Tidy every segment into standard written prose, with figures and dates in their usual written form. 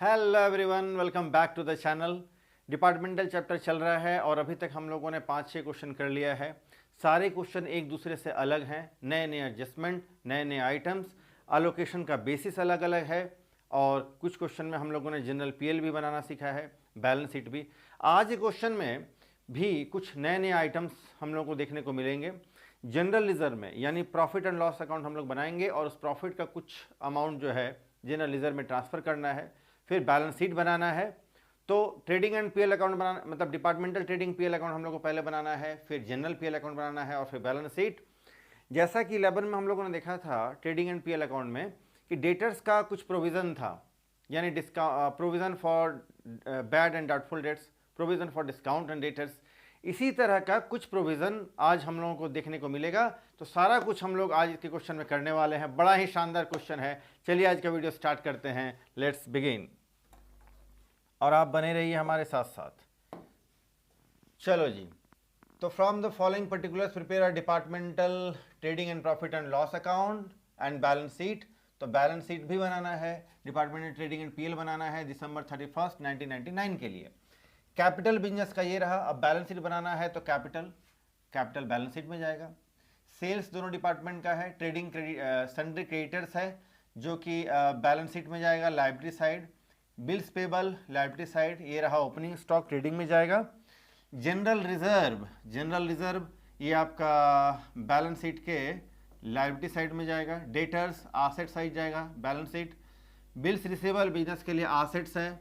Hello everyone, welcome back to the channel. Departmental chapter चल रहा है और अभी तक हम लोगों ने 5-6 क्वेश्चन कर लिया है। सारे क्वेश्चन एक दूसरे से अलग हैं, नए नए एडजस्टमेंट, नए नए आइटम्स, अलोकेशन का बेसिस अलग अलग है और कुछ क्वेश्चन में हम लोगों ने जनरल पीएल भी बनाना सीखा है, बैलेंस शीट भी। आज के क्वेश्चन में भी कुछ नए नए आइटम्स हम लोगों को देखने को मिलेंगे। जनरल रिजर्व में यानी प्रॉफिट एंड लॉस अकाउंट हम लोग बनाएंगे और उस प्रॉफिट का कुछ अमाउंट जो है जनरल रिजर्व में ट्रांसफ़र करना है, फिर बैलेंस शीट बनाना है। तो ट्रेडिंग एंड पीएल अकाउंट बनाना मतलब डिपार्टमेंटल ट्रेडिंग पीएल अकाउंट हम लोग को पहले बनाना है, फिर जनरल पीएल अकाउंट बनाना है और फिर बैलेंस शीट। जैसा कि 11 में हम लोगों ने देखा था ट्रेडिंग एंड पीएल अकाउंट में कि डेटर्स का कुछ प्रोविज़न था, यानी provision for bad and doubtful debts, provision for discount and debtors. इसी तरह का कुछ प्रोविज़न आज हम लोगों को देखने को मिलेगा। तो सारा कुछ हम लोग आज के क्वेश्चन में करने वाले हैं। बड़ा ही शानदार क्वेश्चन है। चलिए आज का वीडियो स्टार्ट करते हैं। Let's begin. और आप बने रहिए हमारे साथ साथ। चलो जी, तो from the following particulars prepare a departmental trading and profit and loss account and balance sheet. तो बैलेंस शीट भी बनाना है, डिपार्टमेंटल ट्रेडिंग एंड पीएल बनाना है दिसंबर 31, 1999 के लिए। कैपिटल बिजनेस का ये रहा। अब बैलेंस शीट बनाना है तो कैपिटल बैलेंस शीट में जाएगा। सेल्स दोनों डिपार्टमेंट का है। ट्रेडिंग सन्ड्री क्रेडिटर्स है जो कि बैलेंस शीट में जाएगा, liability side. Bills payable liability side, ये रहा ओपनिंग स्टॉक, ट्रेडिंग में जाएगा। जनरल रिजर्व ये आपका बैलेंस शीट के लायबिलिटी साइड में जाएगा। डेटर्स आसेट साइड जाएगा, balance sheet. Bills receivable business के लिए आसेट्स है,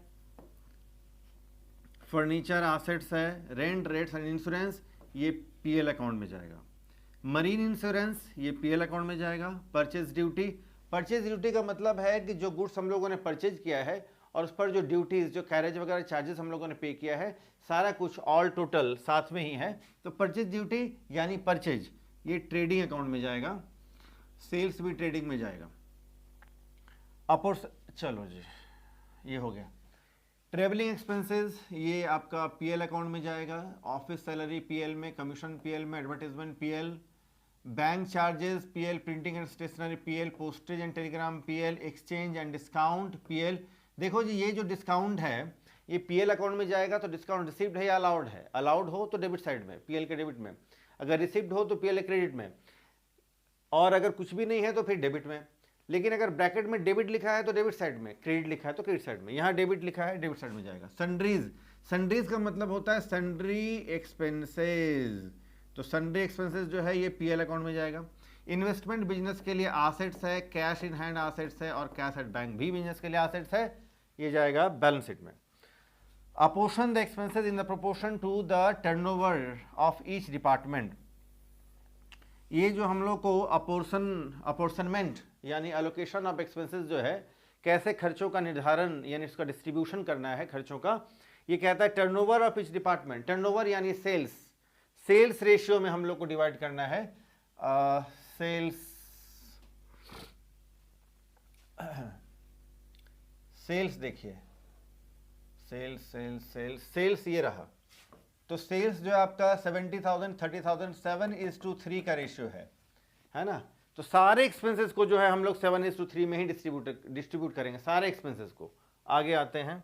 फर्नीचर आसेट्स है। रेंट रेट्स एंड इंश्योरेंस ये पीएल अकाउंट में जाएगा। मरीन इंश्योरेंस ये पीएल अकाउंट में जाएगा। परचेज ड्यूटी का मतलब है कि जो गुड्स हम लोगों ने परचेज किया है और उस पर जो ड्यूटीज, जो कैरेज वगैरह चार्जेस हम लोगों ने पे किया है, सारा कुछ ऑल टोटल साथ में ही है। तो परचेज ड्यूटी यानी परचेज ये ट्रेडिंग अकाउंट में जाएगा। सेल्स भी ट्रेडिंग में जाएगा। चलो जी, ये हो गया। ट्रेवलिंग एक्सपेंसेस ये आपका पीएल अकाउंट में जाएगा। ऑफिस सैलरी पीएल में, कमीशन पीएल में, advertisement PL, bank charges PL, printing and stationery PL, postage and telegram PL, exchange and discount PL. देखो जी, ये जो डिस्काउंट है ये पीएल अकाउंट में जाएगा। तो डिस्काउंट रिसीव्ड है या अलाउड है? अलाउड हो तो डेबिट साइड में, पीएल के डेबिट में। अगर रिसीव्ड हो तो पीएल क्रेडिट में, और अगर कुछ भी नहीं है तो फिर डेबिट में। लेकिन अगर ब्रैकेट में डेबिट लिखा है तो डेबिट साइड में, क्रेडिट लिखा है तो क्रेडिट साइड में। यहाँ डेबिट लिखा है, डेबिट साइड में जाएगा। सन्ड्रीज का मतलब होता है सन्ड्री एक्सपेंसेस। तो सन्ड्री एक्सपेंसेस जो है ये पीएल अकाउंट में जाएगा। इन्वेस्टमेंट बिजनेस के लिए आसेट्स है, कैश इन हैंड आसेट्स है और कैश एट बैंक भी बिजनेस के लिए आसेट्स है, ये जाएगा बैलेंस शीट में। Apportion the expenses in the proportion to the turnover of each department. ये जो हम लोग को अपोर्शनमेंट यानी एलोकेशन ऑफ एक्सपेंसेस जो है, कैसे खर्चों का निर्धारण यानी इसका डिस्ट्रीब्यूशन करना है खर्चों का, ये कहता है turnover of each department. Turnover यानी सेल्स रेशियो में हम लोग को डिवाइड करना है। सेल्स देखिए, सेल्स ये रहा। तो सेल्स जो आपका 70,000 30,000 7:3 का रेशियो है ना। तो सारे एक्सपेंसेस को जो है हम लोग 7:3 में ही डिस्ट्रीब्यूट करेंगे, सारे एक्सपेंसेस को। आगे आते हैं।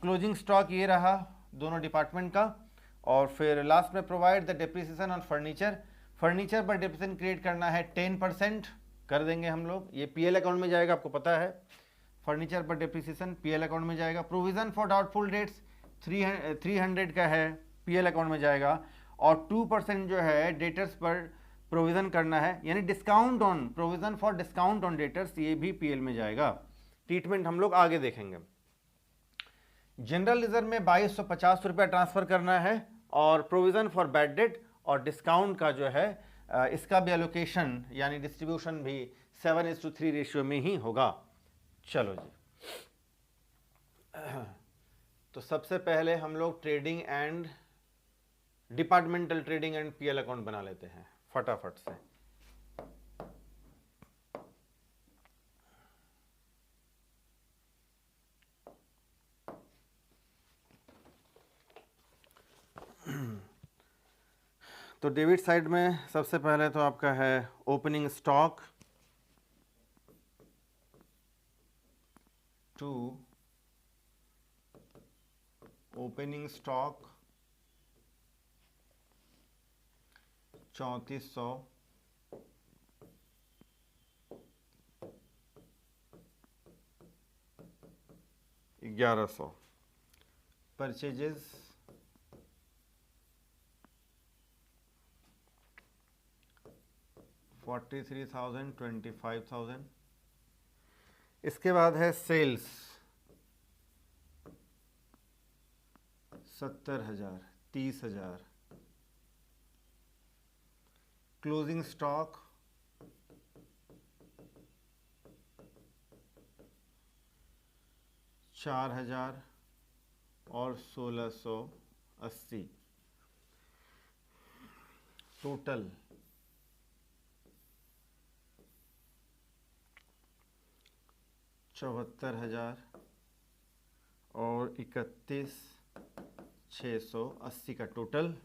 क्लोजिंग स्टॉक ये रहा दोनों डिपार्टमेंट का। और फिर लास्ट में provide the depreciation on furniture पर डेप्रिसिएशन क्रिएट करना है 10% कर देंगे हम लोग। ये पीएल अकाउंट में जाएगा, आपको पता है। फर्नीचर पर डेप्रिसिएशन पीएल अकाउंट में जाएगा। प्रोविजन फॉर डाउटफुल डेट्स 300 का है, पीएल अकाउंट में जाएगा। और 2% जो है डेटर्स पर प्रोविजन करना है, यानी provision for discount on debtors, ये भी पीएल में जाएगा। ट्रीटमेंट हम लोग आगे देखेंगे। जनरल रिजर्व में 2250 रुपया ट्रांसफर करना है और प्रोविजन फॉर बैड डेट और डिस्काउंट का जो है इसका भी एलोकेशन यानी डिस्ट्रीब्यूशन भी 7:3 रेशियो में ही होगा। चलो जी, तो सबसे पहले हम लोग departmental trading and PL account बना लेते हैं फटाफट से। तो डेबिट साइड में सबसे पहले तो आपका है opening stock to opening stock 3400, $1100, purchases 43,000, 25,000। इसके बाद है सेल्स 70,000, 30,000। क्लोजिंग स्टॉक 4,000 और 1,680। टोटल 74,000 और 31,680 का टोटल।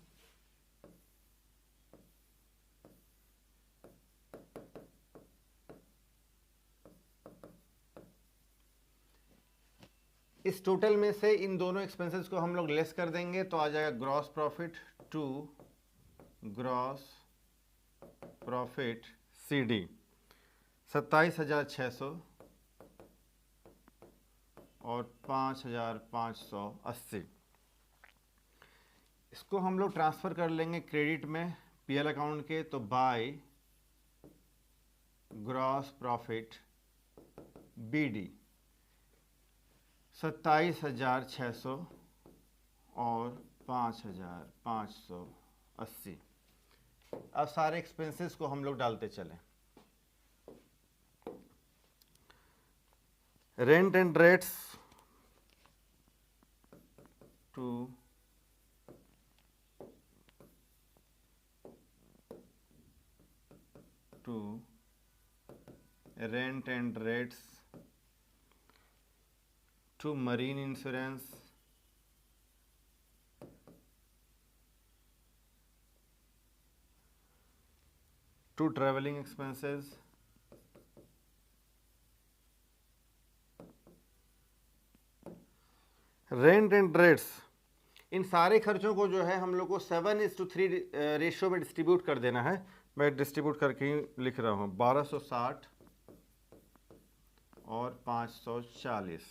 इस टोटल में से इन दोनों एक्सपेंसेस को हम लोग लेस कर देंगे तो आ जाएगा gross profit to gross profit CD 27,600 और 5,580। इसको हम लोग ट्रांसफ़र कर लेंगे क्रेडिट में PL अकाउंट के, तो बाय ग्रॉस प्रॉफिट BD 27,600 और 5,580। अब सारे एक्सपेंसेस को हम लोग डालते चलें। Rent and rates to rent and rates to marine insurance to travelling expenses rent and rates. इन सारे खर्चों को जो है हम लोग को 7:3 रेशियो में डिस्ट्रीब्यूट कर देना है। मैं डिस्ट्रीब्यूट करके ही लिख रहा हूँ। 1260 और 540,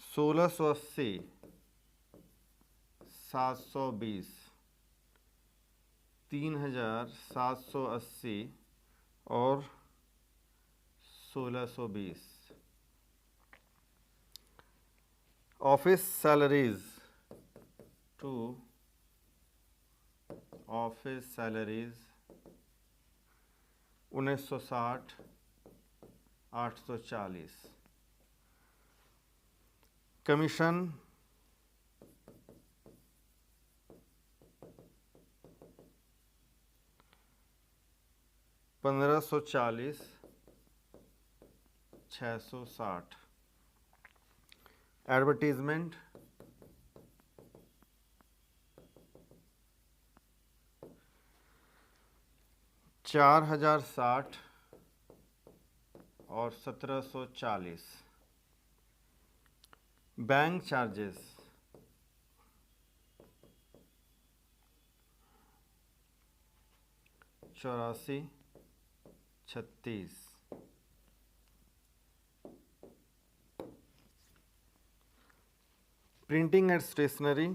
1680, 720, 3,780 और 1620। Office salaries to office salaries 1960, 840। Commission 1,540, 660। Advertisement 4,060 और 1,740। Bank charges 84, 36। Printing and stationery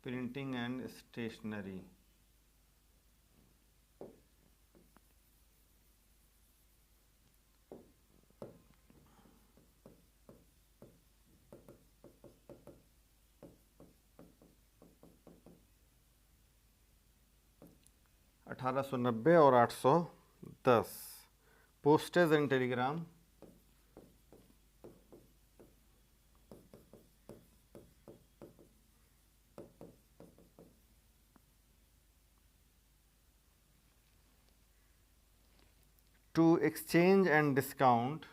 1,890 और 810। Postage and telegram 2 exchange and discount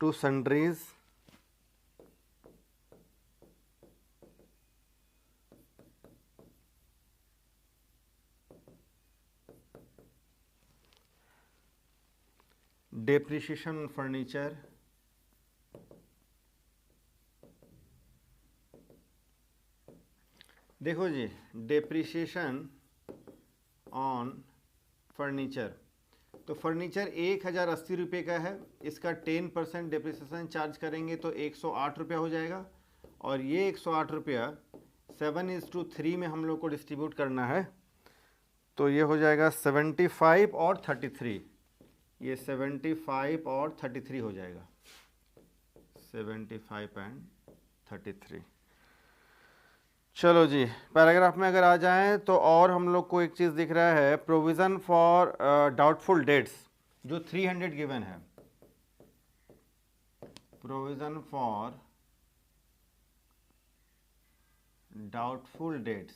to sundries depreciation on furniture, देखो जी डेप्रिसिएशन ऑन फर्नीचर, तो फर्नीचर 1080 का है, इसका 10% डेप्रिसिएशन चार्ज करेंगे तो 108 रुपया हो जाएगा, और ये 108 रुपया 7:3 में हम लोग को डिस्ट्रीब्यूट करना है, तो ये हो जाएगा 75 और 33, ये 75 और 33 हो जाएगा, 75 एंड 33। चलो जी पैराग्राफ में अगर आ जाएं तो और हम लोग को एक चीज़ दिख रहा है, प्रोविज़न फॉर डाउटफुल डेट्स जो 300 गिवन है, provision for doubtful debts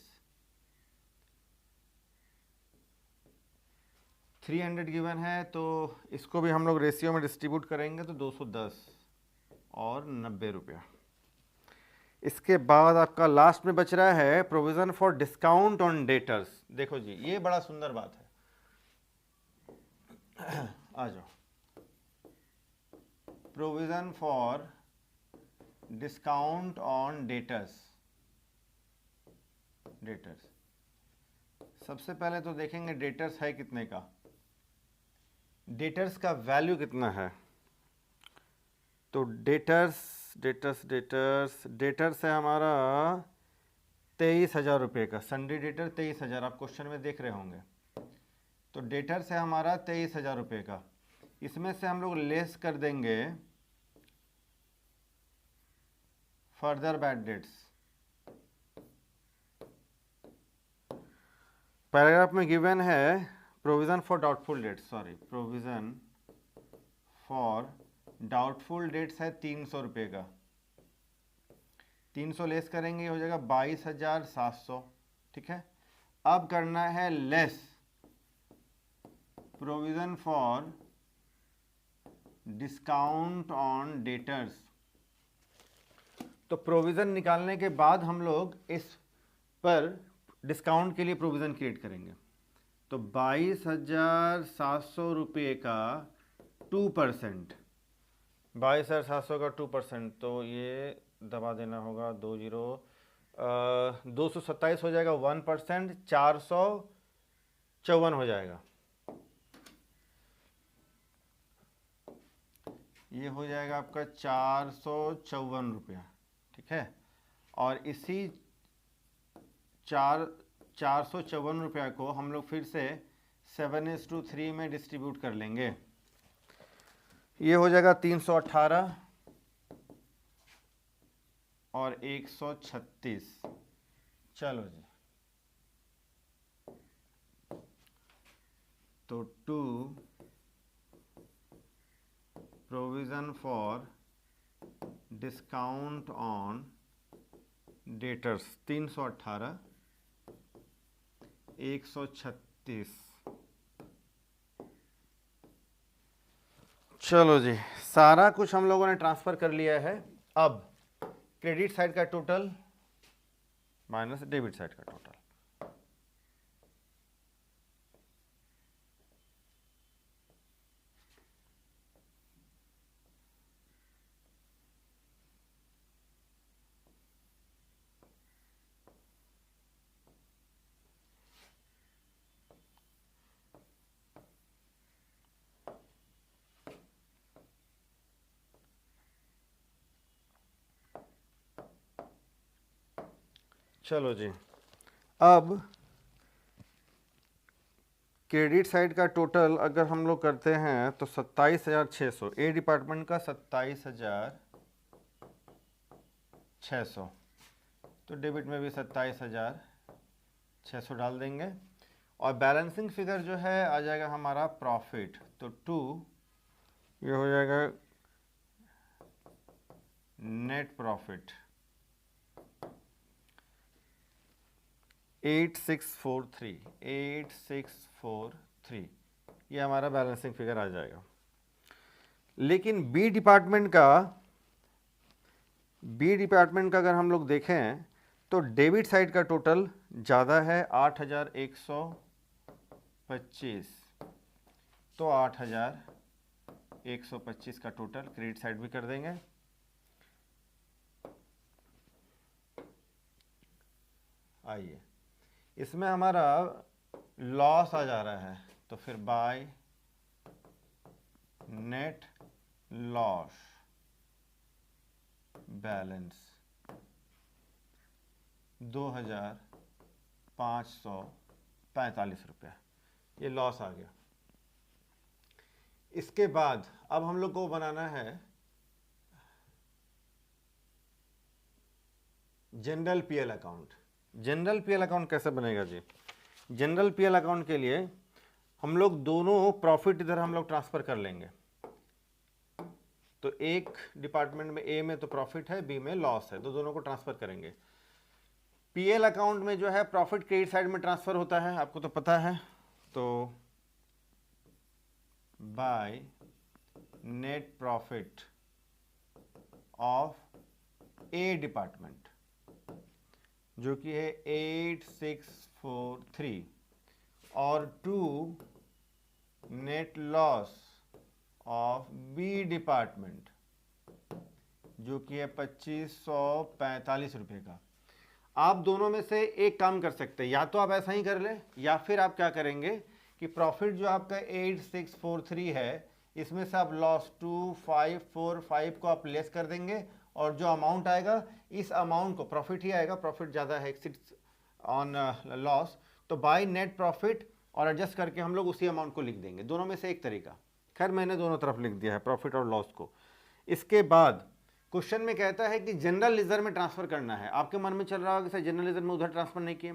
300 given है, तो इसको भी हम लोग रेशियो में डिस्ट्रीब्यूट करेंगे तो 210 और 90 रुपया। इसके बाद आपका लास्ट में बच रहा है provision for discount on debtors. देखो जी ये बड़ा सुंदर बात है, आ जाओ, provision for discount on debtors. Debtors सबसे पहले तो देखेंगे डेटर्स है कितने का, डेटर्स का वैल्यू कितना है, तो डेटर्स डेटर्स है हमारा 23,000 रुपये का, सन्डे डेटर 23,000, आप क्वेश्चन में देख रहे होंगे, तो डेटर्स है हमारा 23,000 रुपये का, इसमें से हम लोग लेस कर देंगे फर्दर बैड डेट्स। पैराग्राफ में गिवन है provision for doubtful debts, sorry provision for doubtful debts है 300 रुपये का, 300 लेस करेंगे हो जाएगा 22,700, ठीक है। अब करना है less provision for discount on debtors, तो प्रोविज़न निकालने के बाद हम लोग इस पर डिस्काउंट के लिए प्रोविज़न क्रिएट करेंगे, तो 22,700 रुपये का 2%, 22,700 का 2%, तो ये दबा देना होगा 227 हो जाएगा, 1% 454 हो जाएगा, ये हो जाएगा आपका 454 रुपया, ठीक है। और इसी 454 रुपया को हम लोग फिर से 7:3 में डिस्ट्रीब्यूट कर लेंगे, ये हो जाएगा 318 और 136। चलो जी, तो to provision for discount on debtors 318 136। चलो जी सारा कुछ हम लोगों ने ट्रांसफ़र कर लिया है, अब क्रेडिट साइड का टोटल माइनस डेबिट साइड का टोटल। चलो जी अब क्रेडिट साइड का टोटल अगर हम लोग करते हैं तो 27,600, ए डिपार्टमेंट का 27,600, तो डेबिट में भी 27,600 डाल देंगे, और बैलेंसिंग फिगर जो है आ जाएगा हमारा प्रॉफिट, तो 2 ये हो जाएगा नेट प्रॉफिट 8643, ये हमारा बैलेंसिंग फिगर आ जाएगा। लेकिन बी डिपार्टमेंट का अगर हम लोग देखें तो डेबिट साइड का टोटल ज़्यादा है 8,125, तो 8,125 का टोटल क्रेडिट साइड भी कर देंगे। आइए, इसमें हमारा लॉस आ जा रहा है, तो फिर बाय नेट लॉस बैलेंस 2,545 रुपया, ये लॉस आ गया। इसके बाद अब हम लोग को बनाना है general PL account. General PL account कैसे बनेगा जी? जनरल पीएल अकाउंट के लिए हम लोग दोनों प्रॉफिट इधर हम लोग ट्रांसफर कर लेंगे। तो एक डिपार्टमेंट में ए में तो प्रॉफिट है, बी में लॉस है, तो दोनों को ट्रांसफर करेंगे। पीएल अकाउंट में जो है प्रॉफिट क्रेडिट साइड में ट्रांसफर होता है, आपको तो पता है। तो by net profit of A department, जो कि है 8643, और to net loss of B department, जो कि है 2,545 रुपये का। आप दोनों में से एक काम कर सकते हैं, या तो आप ऐसा ही कर लें, या फिर आप क्या करेंगे कि प्रॉफिट जो आपका 8643 है, इसमें से आप लॉस 2545 को आप लेस कर देंगे, और जो अमाउंट आएगा इस अमाउंट को, प्रॉफिट ही आएगा, प्रॉफिट ज़्यादा है एक्सिड्स ऑन लॉस, तो बाय नेट प्रॉफिट और एडजस्ट करके हम लोग उसी अमाउंट को लिख देंगे। दोनों में से एक तरीका, खैर मैंने दोनों तरफ लिख दिया है, प्रॉफिट और लॉस को। इसके बाद क्वेश्चन में कहता है कि जनरल रिजर्व में ट्रांसफर करना है। आपके मन में चल रहा होगा कि सर जनरल रिजर्व में उधर ट्रांसफर नहीं किए।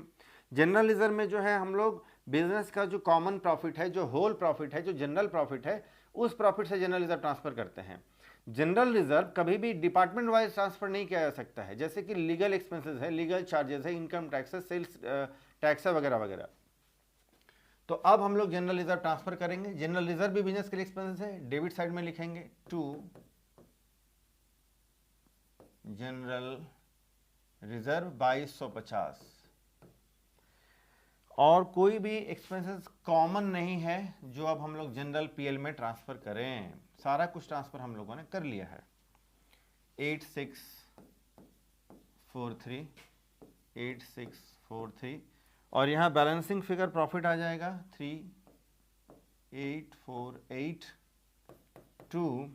जनरल रिजर्व में जो है हम लोग बिजनेस का जो कॉमन प्रॉफिट है, जो होल प्रॉफिट है, जो जनरल प्रॉफिट है, उस प्रॉफिट से जनरल रिजर्व ट्रांसफर करते हैं। जनरल रिजर्व कभी भी डिपार्टमेंट वाइज ट्रांसफर नहीं किया जा सकता है, जैसे कि लीगल एक्सपेंसेस है, लीगल चार्जेस है, इनकम टैक्स है, सेल्स टैक्स है, वगैरह वगैरह। तो अब हम लोग जनरल रिजर्व ट्रांसफर करेंगे। जनरल रिजर्व भी बिजनेस के लिए एक्सपेंसेस है, डेबिट साइड में लिखेंगे टू जनरल रिजर्व 2250, और कोई भी एक्सपेंसेस कॉमन नहीं है जो अब हम लोग जनरल पीएल में ट्रांसफर करें। सारा कुछ ट्रांसफर हम लोगों ने कर लिया है। 8643 और यहाँ बैलेंसिंग फिगर प्रॉफिट आ जाएगा 3848 to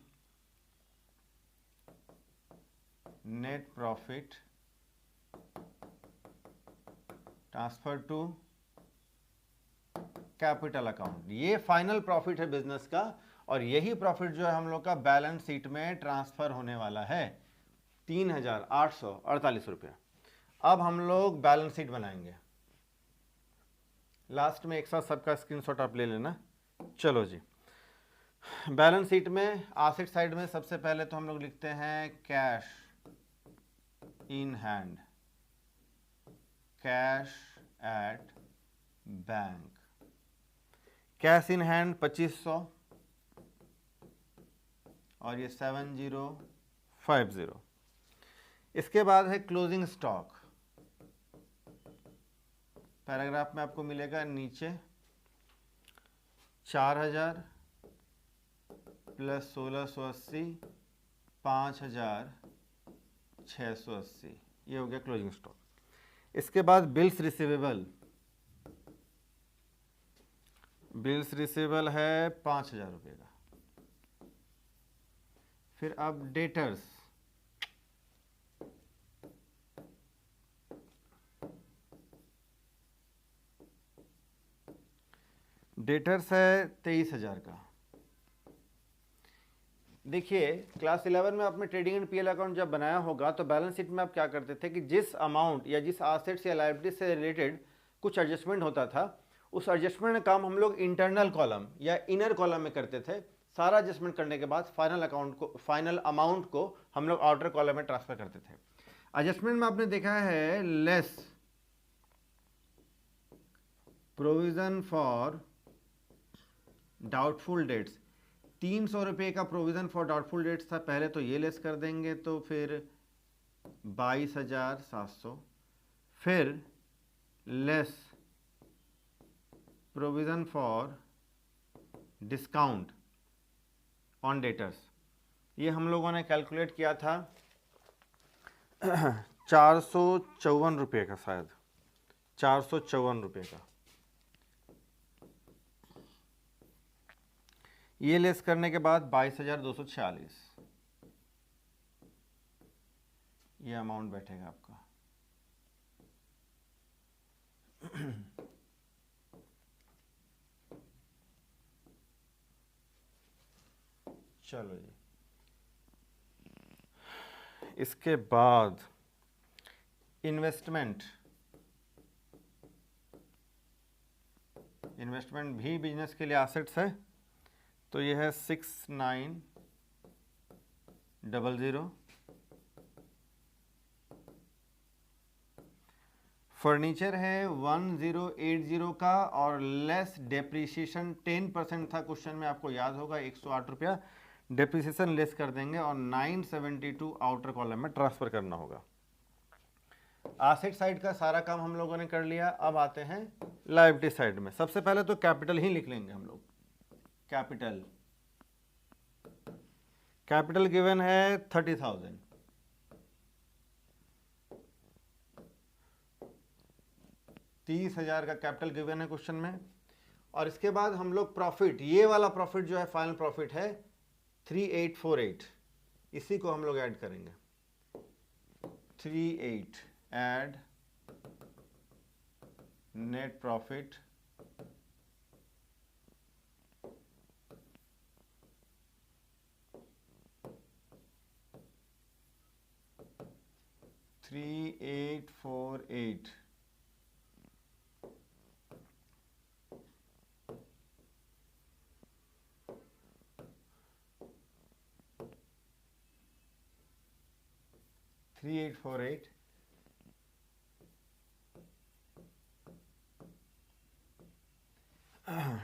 net profit transfer to capital account. ये फाइनल प्रॉफिट है बिजनेस का, और यही प्रॉफिट जो है हम लोग का बैलेंस शीट में ट्रांसफर होने वाला है 3,848 रुपया। अब हम लोग बैलेंस शीट बनाएंगे। लास्ट में एक साथ सबका स्क्रीनशॉट आप ले लेना। चलो जी, बैलेंस शीट में एसेट साइड में सबसे पहले तो हम लोग लिखते हैं cash in hand, cash at bank. Cash in hand 2500 और ये 7050। इसके बाद है क्लोजिंग स्टॉक। पैराग्राफ में आपको मिलेगा नीचे 4,000 प्लस 1,680 5,680, ये हो गया क्लोजिंग स्टॉक। इसके बाद बिल्स रिसीवेबल, बिल्स रिसीवेबल है 5,000 रुपये का। फिर अब डेटर्स, डेटर्स है 23,000 का। देखिए क्लास 11 में आपने ट्रेडिंग एंड पीएल अकाउंट जब बनाया होगा तो बैलेंस शीट में आप क्या करते थे कि जिस अमाउंट या जिस एसेट्स या लायबिलिटी से रिलेटेड कुछ एडजस्टमेंट होता था, उस एडजस्टमेंट का काम हम लोग इंटरनल कॉलम या इनर कॉलम में करते थे। सारा एडजस्टमेंट करने के बाद फाइनल अकाउंट को, फाइनल अमाउंट को हम लोग आउटर कॉलम में ट्रांसफर करते थे। एडजस्टमेंट में आपने देखा है less provision for doubtful debts, ₹300 का प्रोविज़न फॉर डाउटफुल डेट्स था, पहले तो ये लेस कर देंगे तो फिर 22,700, फिर less provision for discount on debtors, ये हम लोगों ने कैलकुलेट किया था ₹454 का, शायद ₹454 का। ये लेस करने के बाद 22,246 ये अमाउंट बैठेगा आपका। चलो जी, इसके बाद इन्वेस्टमेंट भी बिजनेस के लिए एसेट्स है, तो ये है 6900। फर्नीचर है 1080 का और लेस डेप्रीशिएशन 10% था क्वेश्चन में, आपको याद होगा, ₹108 डेप्रीशिएशन लेस कर देंगे और 972 आउटर कॉलम में ट्रांसफर करना होगा। एसेट साइड का सारा काम हम लोगों ने कर लिया। अब आते हैं लायबिलिटी साइड में। सबसे पहले तो कैपिटल ही लिख लेंगे हम लोग। कैपिटल गिवन है 30,000, $30,000 का कैपिटल गिवन है क्वेश्चन में। और इसके बाद हम लोग प्रॉफिट, ये वाला प्रॉफिट जो है फाइनल प्रॉफिट है 3848, इसी को हम लोग ऐड करेंगे। 38 ऐड नेट प्रॉफिट $3848 3848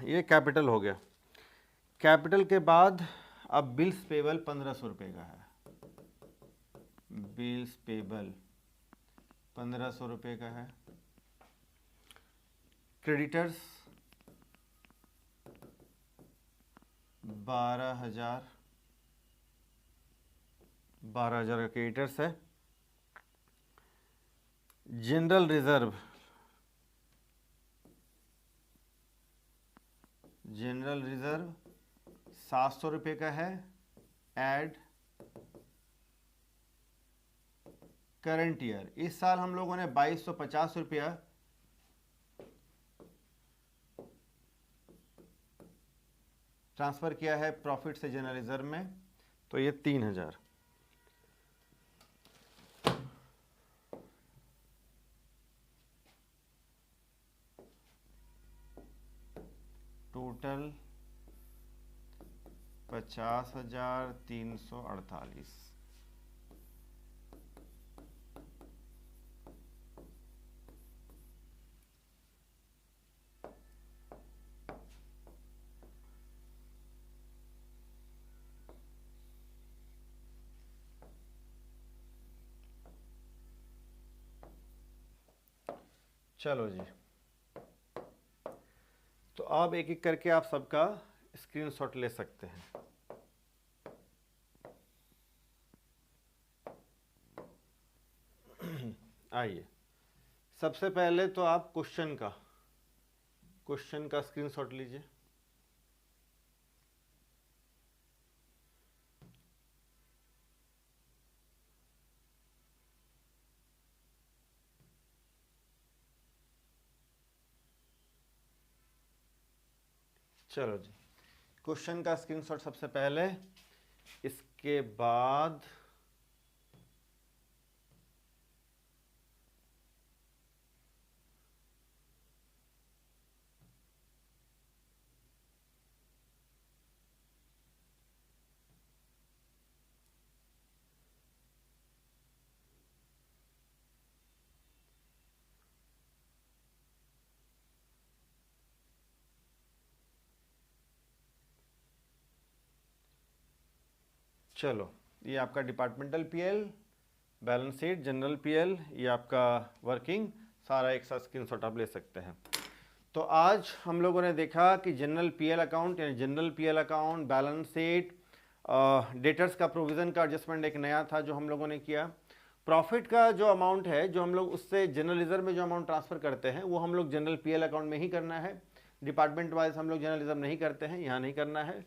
ये कैपिटल हो गया। कैपिटल के बाद अब बिल्स पेबल ₹1500 का है। बिल्स पेबल ₹1500 का है। क्रेडिटर्स 12,000 का क्रेडिटर्स है। जनरल रिजर्व ₹700 का है। ऐड करंट ईयर, इस साल हम लोगों ने ₹2250 ट्रांसफर किया है प्रॉफिट से जनरल रिजर्व में, तो ये 3,000। टोटल 50,348। चलो जी, तो अब एक एक करके आप सबका स्क्रीनशॉट ले सकते हैं। आइए, सबसे पहले तो आप क्वेश्चन का स्क्रीनशॉट लीजिए। चलो जी, क्वेश्चन का स्क्रीनशॉट सबसे पहले, इसके बाद चलो, ये आपका departmental PL, balance sheet, general PL, ये आपका वर्किंग, सारा एक साथ स्क्रीनशॉट आप ले सकते हैं। तो आज हम लोगों ने देखा कि जनरल पीएल अकाउंट यानी general PL account, balance sheet, debtors का प्रोविज़न का एडजस्टमेंट एक नया था जो हम लोगों ने किया। प्रॉफिट का जो अमाउंट है जो हम लोग उससे जनरल रिजर्व में जो अमाउंट ट्रांसफ़र करते हैं वो हम लोग जनरल पीएल अकाउंट में ही करना है। डिपार्टमेंट वाइज हम लोग जनरल रिजर्व नहीं करते हैं, यहाँ नहीं करना है।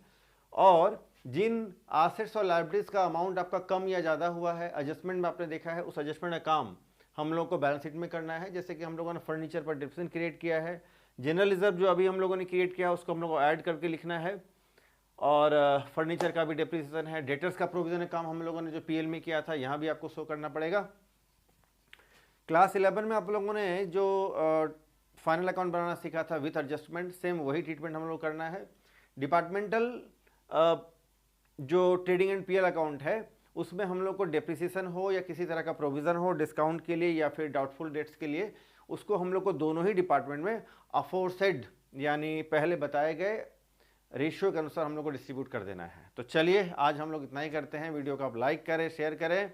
और जिन एसेट्स और लायबिलिटीज़ का अमाउंट आपका कम या ज़्यादा हुआ है, एडजस्टमेंट में आपने देखा है, उस एडजस्टमेंट का काम हम लोग को बैलेंस शीट में करना है। जैसे कि हम लोगों ने फर्नीचर पर डिप्रेशन क्रिएट किया है, जनरल रिजर्व जो अभी हम लोगों ने क्रिएट किया उसको हम लोग को ऐड करके लिखना है, और फर्नीचर का भी डिप्रिसिएशन है। डेटर्स का प्रोविजन काम हम लोगों ने जो पीएल में किया था यहाँ भी आपको शो करना पड़ेगा। क्लास 11 में आप लोगों ने जो फाइनल अकाउंट बनाना सीखा था विथ एडजस्टमेंट, सेम वही ट्रीटमेंट हम लोग करना है। डिपार्टमेंटल जो ट्रेडिंग एंड पीएल अकाउंट है उसमें हम लोग को डिप्रिसिएशन हो या किसी तरह का प्रोविज़न हो डिस्काउंट के लिए या फिर डाउटफुल डेट्स के लिए, उसको हम लोग को दोनों ही डिपार्टमेंट में अफोरसेड यानी पहले बताए गए रेशियो के अनुसार हम लोग को डिस्ट्रीब्यूट कर देना है। तो चलिए आज हम लोग इतना ही करते हैं। वीडियो को आप लाइक करें, शेयर करें,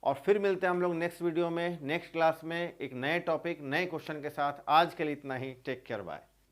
और फिर मिलते हैं हम लोग नेक्स्ट वीडियो में, नेक्स्ट क्लास में एक नए टॉपिक, नए क्वेश्चन के साथ। आज के लिए इतना ही। Take care, bye.